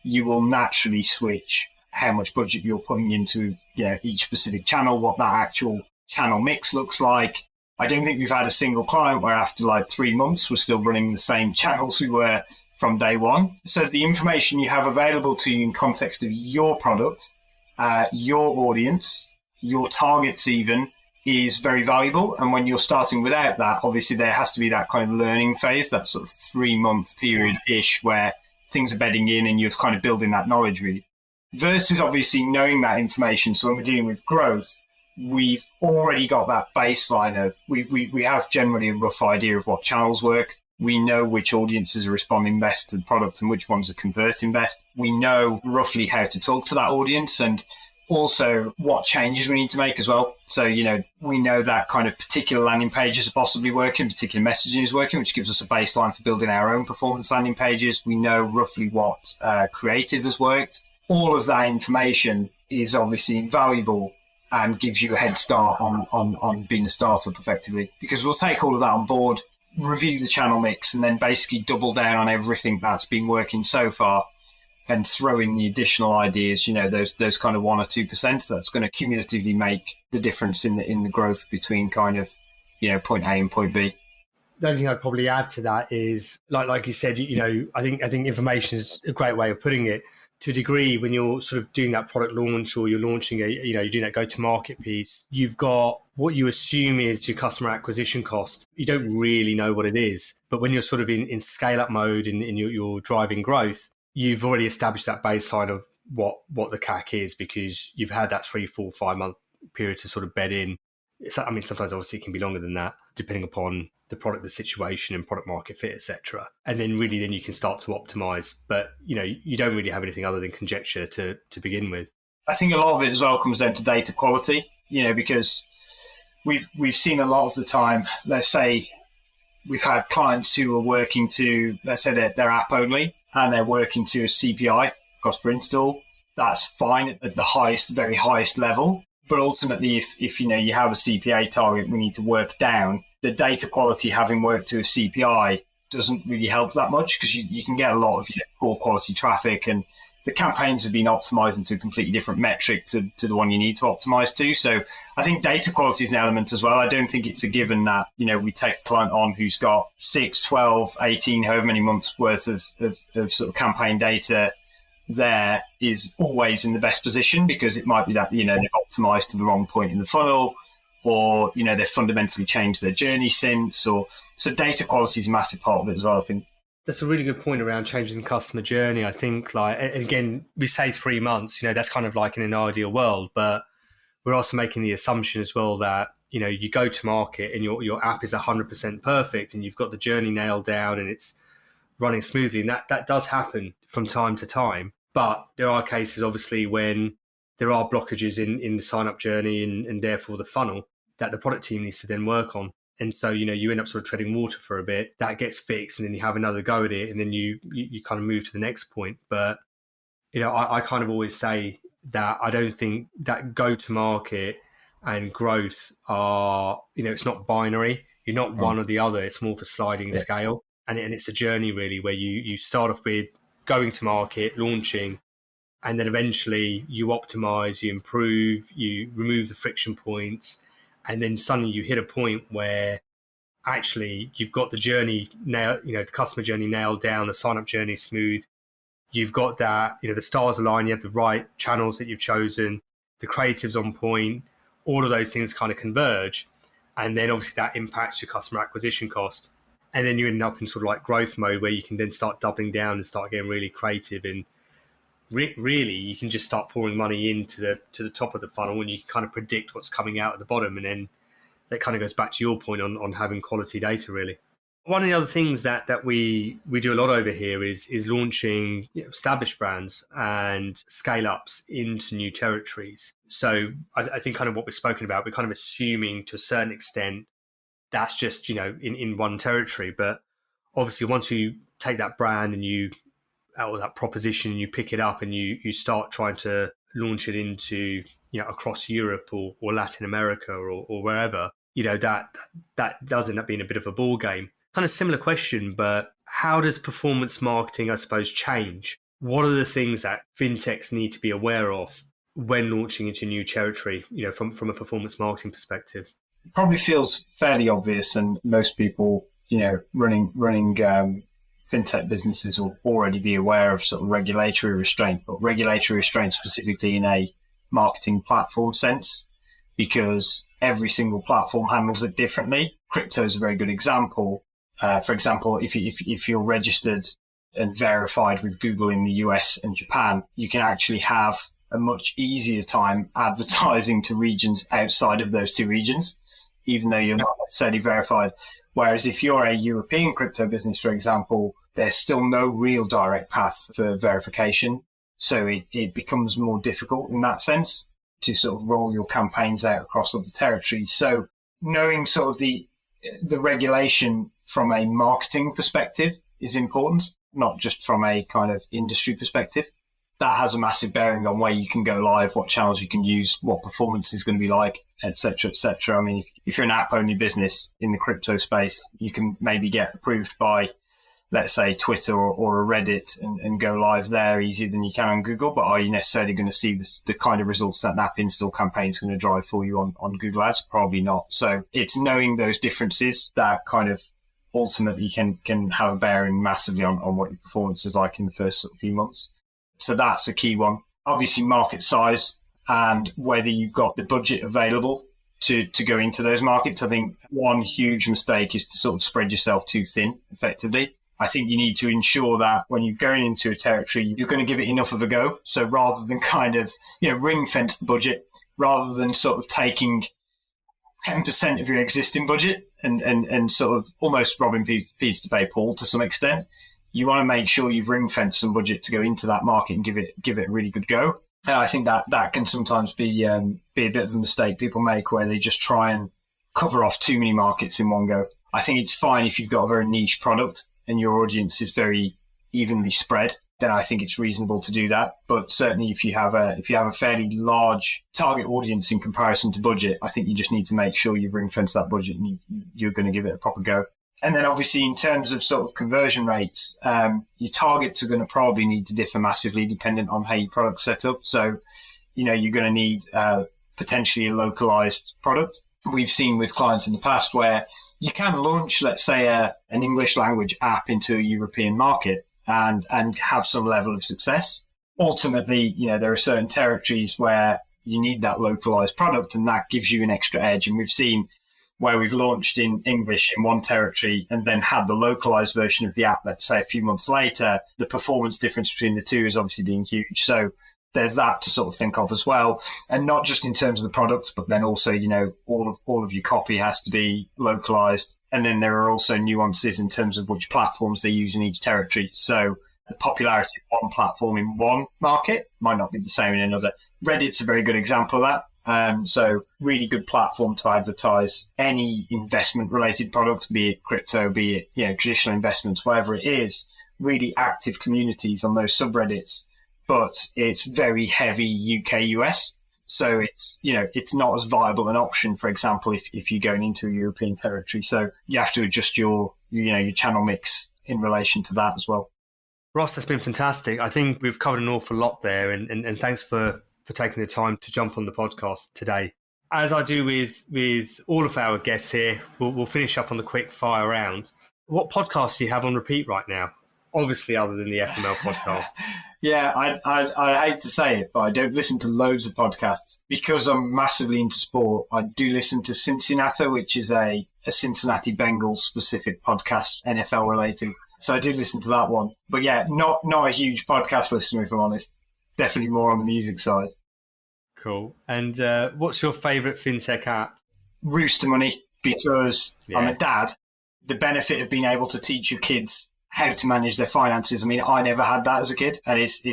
you will naturally switch how much budget you're putting into each specific channel, what that actual channel mix looks like. I don't think we've had a single client where after like 3 months, we're still running the same channels we were from day one. So the information you have available to you in context of your product, your audience, your targets even, is very valuable. And when you're starting without that, obviously there has to be that kind of learning phase, that sort of 3 month period-ish where things are bedding in and you're kind of building that knowledge really. Versus obviously knowing that information. So when we're dealing with growth, we've already got that baseline of we have generally a rough idea of what channels work. We know which audiences are responding best to the product and which ones are converting best. We know roughly how to talk to that audience and also what changes we need to make as well. So, we know that kind of particular landing pages are possibly working, particular messaging is working, which gives us a baseline for building our own performance landing pages. We know roughly what creative has worked. All of that information is obviously invaluable and gives you a head start on being a startup effectively, because we'll take all of that on board, review the channel mix, and then basically double down on everything that's been working so far and throw in the additional ideas, those kind of 1 or 2% that's going to cumulatively make the difference in the growth between kind of, point A and point B. The only thing I'd probably add to that is, like you said, I think information is a great way of putting it. To a degree, when you're sort of doing that product launch or you're launching you're doing that go-to-market piece, you've got what you assume is your customer acquisition cost. You don't really know what it is. But when you're sort of in scale-up mode and you're driving growth, you've already established that baseline of what the CAC is, because you've had that 3, 4, 5 month period to sort of bed in. I mean, sometimes obviously it can be longer than that, depending upon the product, the situation and product market fit, etc. And then really then you can start to optimize. But, you don't really have anything other than conjecture to begin with. I think a lot of it as well comes down to data quality, because we've seen a lot of the time, let's say we've had clients who are working to, let's say they're app only and they're working to a CPI, cost per install. That's fine at the very highest level. But ultimately, if you have a CPA target, we need to work down. The data quality, having worked to a CPI, doesn't really help that much, because you can get a lot of poor quality traffic, and the campaigns have been optimized into a completely different metric to the one you need to optimize to. So I think data quality is an element as well. I don't think it's a given that, we take a client on who's got 6, 12, 18, however many months worth of sort of campaign data there is always in the best position, because it might be that, they've optimized to the wrong point in the funnel, or, they've fundamentally changed their journey since, so data quality is a massive part of it as well, I think. That's a really good point around changing the customer journey. I think, again, we say 3 months, that's kind of like in an ideal world, but we're also making the assumption as well that, you go to market and your app is 100% perfect and you've got the journey nailed down and it's running smoothly. And that does happen from time to time. But there are cases, obviously, when there are blockages in the sign-up journey and therefore the funnel that the product team needs to then work on. And so, you end up sort of treading water for a bit. That gets fixed and then you have another go at it and then you kind of move to the next point. But, I kind of always say that I don't think that go-to-market and growth are, it's not binary. You're not one or the other. It's more of a sliding scale. And it's a journey, really, where you start off with going to market, launching, and then eventually you optimize, you improve, you remove the friction points, and then suddenly you hit a point where actually you've got the journey now, the customer journey nailed down, the sign-up journey smooth. You've got that, the stars align, you have the right channels that you've chosen, the creative's on point, all of those things kind of converge. And then obviously that impacts your customer acquisition cost. And then you end up in sort of like growth mode where you can then start doubling down and start getting really creative. And really, you can just start pouring money into the top of the funnel and you can kind of predict what's coming out at the bottom. And then that kind of goes back to your point on having quality data, really. One of the other things that we do a lot over here is launching established brands and scale-ups into new territories. So I think kind of what we've spoken about, we're kind of assuming to a certain extent that's just, in one territory. But obviously once you take that brand and or that proposition and you pick it up and you start trying to launch it into, across Europe or Latin America or wherever, that does end up being a bit of a ball game. Kind of similar question, but how does performance marketing, I suppose, change? What are the things that fintechs need to be aware of when launching into new territory, from a performance marketing perspective? It probably feels fairly obvious, and most people, running fintech businesses will already be aware of sort of regulatory restraint, but regulatory restraint specifically in a marketing platform sense, because every single platform handles it differently. Crypto is a very good example. For example, if you're registered and verified with Google in the US and Japan, you can actually have a much easier time advertising to regions outside of those two regions, even though you're not necessarily verified. Whereas if you're a European crypto business, for example, there's still no real direct path for verification. So it becomes more difficult in that sense to sort of roll your campaigns out across other territories. So knowing sort of the regulation from a marketing perspective is important, not just from a kind of industry perspective. That has a massive bearing on where you can go live, what channels you can use, what performance is going to be like, et cetera, et cetera. I mean, if you're an app-only business in the crypto space, you can maybe get approved by, let's say, Twitter or a Reddit and go live there easier than you can on Google. But are you necessarily going to see the kind of results that app install campaign is going to drive for you on Google Ads? Probably not. So it's knowing those differences that kind of ultimately can have a bearing massively on what your performance is like in the first sort of few months. So that's a key one. Obviously, market size and whether you've got the budget available to go into those markets. I think one huge mistake is to sort of spread yourself too thin, effectively. I think you need to ensure that when you're going into a territory, you're going to give it enough of a go. So rather than kind of, ring fence the budget, rather than sort of taking 10% of your existing budget and sort of almost robbing Peter to pay Paul to some extent, you want to make sure you've ring fenced some budget to go into that market and give it a really good go. And I think that can sometimes be a bit of a mistake people make, where they just try and cover off too many markets in one go. I think it's fine if you've got a very niche product and your audience is very evenly spread, then I think it's reasonable to do that. But certainly if you have a fairly large target audience in comparison to budget, I think you just need to make sure you've ring fenced that budget and you're going to give it a proper go. And then obviously in terms of sort of conversion rates, your targets are going to probably need to differ massively dependent on how your product's set up. So, you're going to need potentially a localized product. We've seen with clients in the past where you can launch, let's say, an English language app into a European market and have some level of success. Ultimately, there are certain territories where you need that localized product, and that gives you an extra edge. And we've seen where we've launched in English in one territory and then had the localized version of the app, let's say a few months later, the performance difference between the two is obviously being huge. So there's that to sort of think of as well. And not just in terms of the products, but then also, all of your copy has to be localized. And then there are also nuances in terms of which platforms they use in each territory. So the popularity of one platform in one market might not be the same in another. Reddit's a very good example of that. So really good platform to advertise any investment related product, be it crypto, be it, traditional investments, whatever it is, really active communities on those subreddits, but it's very heavy UK US. So it's not as viable an option, for example, if you're going into a European territory. So you have to adjust your channel mix in relation to that as well. Ross, that's been fantastic. I think we've covered an awful lot there, and thanks for taking the time to jump on the podcast today. As I do with all of our guests here, we'll finish up on the quick fire round. What podcasts do you have on repeat right now? Obviously, other than the FML podcast. Yeah, I hate to say it, but I don't listen to loads of podcasts because I'm massively into sport. I do listen to Cincinnati, which is a Cincinnati Bengals specific podcast, NFL related. So I do listen to that one. But yeah, not a huge podcast listener, if I'm honest. Definitely more on the music side. Cool. And what's your favourite fintech app? Rooster Money, because I'm a dad. The benefit of being able to teach your kids how to manage their finances. I mean, I never had that as a kid, and it's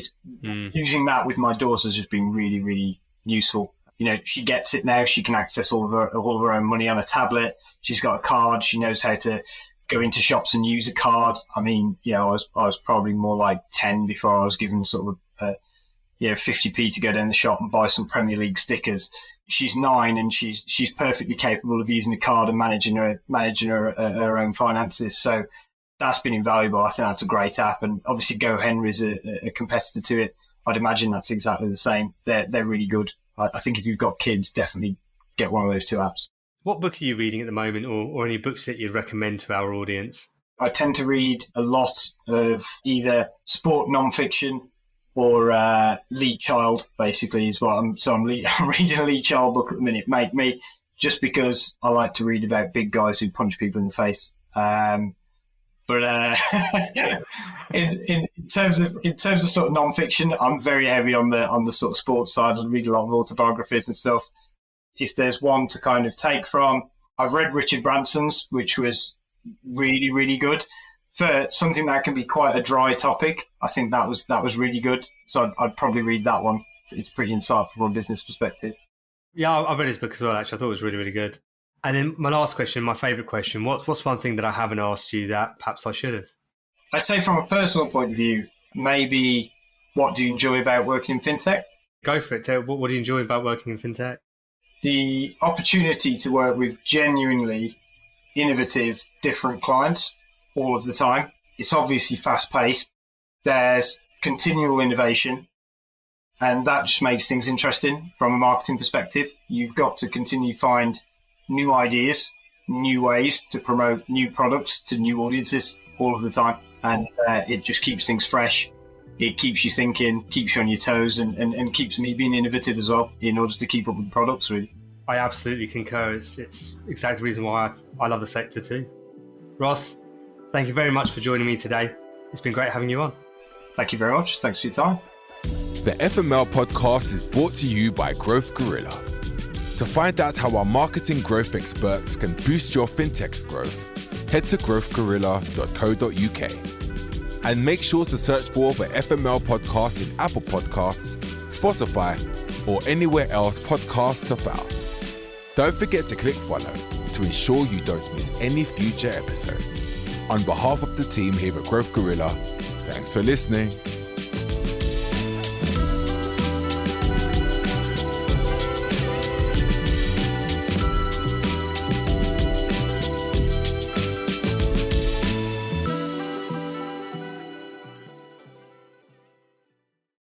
using that with my daughter has just been really, really useful. She gets it now. She can access all of her own money on a tablet. She's got a card. She knows how to go into shops and use a card. I mean, I was probably more like 10 before I was given sort of 50p to go down the shop and buy some Premier League stickers. She's 9 and she's perfectly capable of using a card and managing her own finances. So that's been invaluable. I think that's a great app. And obviously Go Henry is a competitor to it. I'd imagine that's exactly the same. They're really good. I think if you've got kids, definitely get one of those two apps. What book are you reading at the moment, or any books that you'd recommend to our audience? I tend to read a lot of either sport non-fiction or Lee Child, basically, is what I'm reading a Lee Child book at the minute, Make Me, just because I like to read about big guys who punch people in the face. But in terms of sort of non-fiction, I'm very heavy on the sort of sports side. I read a lot of autobiographies and stuff. If there's one to kind of take from, I've read Richard Branson's, which was really, really good. For something that can be quite a dry topic, I think that was really good. So I'd probably read that one. It's pretty insightful from a business perspective. Yeah, I've read his book as well, actually. I thought it was really, really good. And then my last question, my favourite question, what's one thing that I haven't asked you that perhaps I should have? I'd say from a personal point of view, maybe what do you enjoy about working in fintech? Go for it. What do you enjoy about working in fintech? The opportunity to work with genuinely innovative, different clients all of the time. It's obviously fast-paced. There's continual innovation, and that just makes things interesting from a marketing perspective. You've got to continue to find new ideas, new ways to promote new products to new audiences all of the time, and it just keeps things fresh. It keeps you thinking, keeps you on your toes, and keeps me being innovative as well in order to keep up with the products, really. I absolutely concur. It's exactly the reason why I love the sector too. Ross, thank you very much for joining me today. It's been great having you on. Thank you very much. Thanks for your time. The FML podcast is brought to you by Growth Gorilla. To find out how our marketing growth experts can boost your fintech's growth, head to growthgorilla.co.uk. And make sure to search for the FML podcast in Apple Podcasts, Spotify, or anywhere else podcasts are found. Don't forget to click follow to ensure you don't miss any future episodes. On behalf of the team here at Growth Gorilla, thanks for listening.